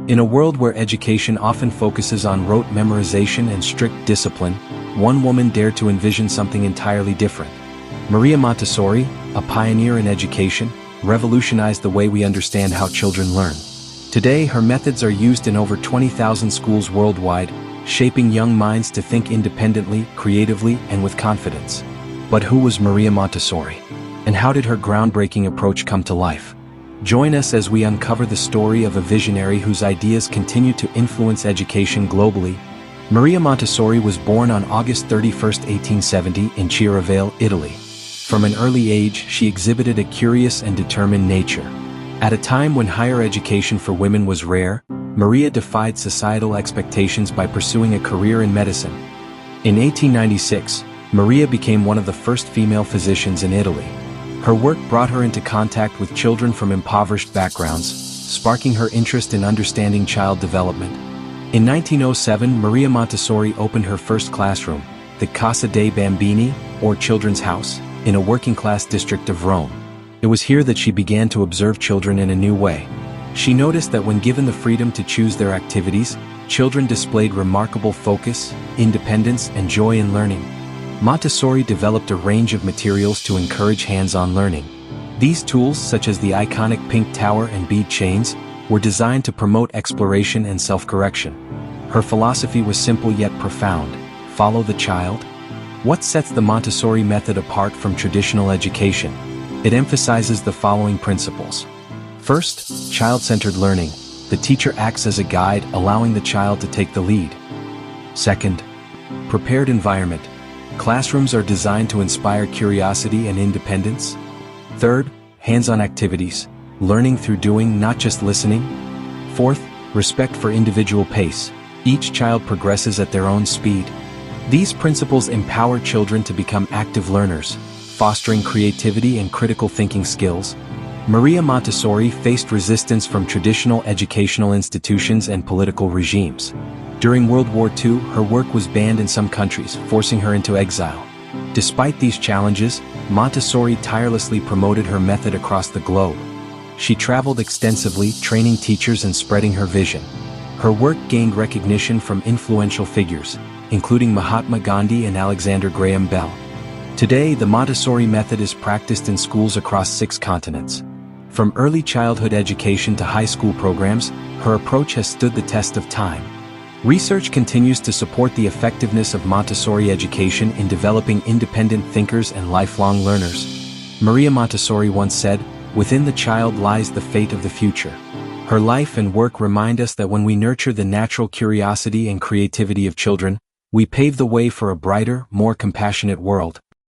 In a world where education often focuses on rote memorization and strict discipline, one woman dared to envision something entirely different. Maria Montessori, a pioneer in education, revolutionized the way we understand how children learn. Today, her methods are used in over 20,000 schools worldwide, shaping young minds to think independently, creatively, and with confidence. But who was Maria Montessori? And how did her groundbreaking approach come to life? Join us as we uncover the story of a visionary whose ideas continue to influence education globally. Maria Montessori was born on August 31, 1870 in Chiaravale, Italy. From an early age, she exhibited a curious and determined nature. At a time when higher education for women was rare, Maria defied societal expectations by pursuing a career in medicine. In 1896, Maria became one of the first female physicians in Italy. Her work brought her into contact with children from impoverished backgrounds, sparking her interest in understanding child development. In 1907, Maria Montessori opened her first classroom, the Casa dei Bambini, or Children's House, in a working-class district of Rome. It was here that she began to observe children in a new way. She noticed that when given the freedom to choose their activities, children displayed remarkable focus, independence, and joy in learning. Montessori developed a range of materials to encourage hands-on learning. These tools, such as the iconic pink tower and bead chains, were designed to promote exploration and self-correction. Her philosophy was simple yet profound: follow the child. What sets the Montessori method apart from traditional education? It emphasizes the following principles. First, child-centered learning. The teacher acts as a guide, allowing the child to take the lead. Second, prepared environment. Classrooms are designed to inspire curiosity and independence. Third, hands-on activities. Learning through doing, not just listening. Fourth, respect for individual pace. Each child progresses at their own speed. These principles empower children to become active learners, fostering creativity and critical thinking skills. Maria Montessori faced resistance from traditional educational institutions and political regimes. During World War II, her work was banned in some countries, forcing her into exile. Despite these challenges, Montessori tirelessly promoted her method across the globe. She traveled extensively, training teachers and spreading her vision. Her work gained recognition from influential figures, including Mahatma Gandhi and Alexander Graham Bell. Today, the Montessori method is practiced in schools across 6 continents. From early childhood education to high school programs, her approach has stood the test of time. Research continues to support the effectiveness of Montessori education in developing independent thinkers and lifelong learners. Maria Montessori once said, "Within the child lies the fate of the future." Her life and work remind us that when we nurture the natural curiosity and creativity of children, we pave the way for a brighter, more compassionate world.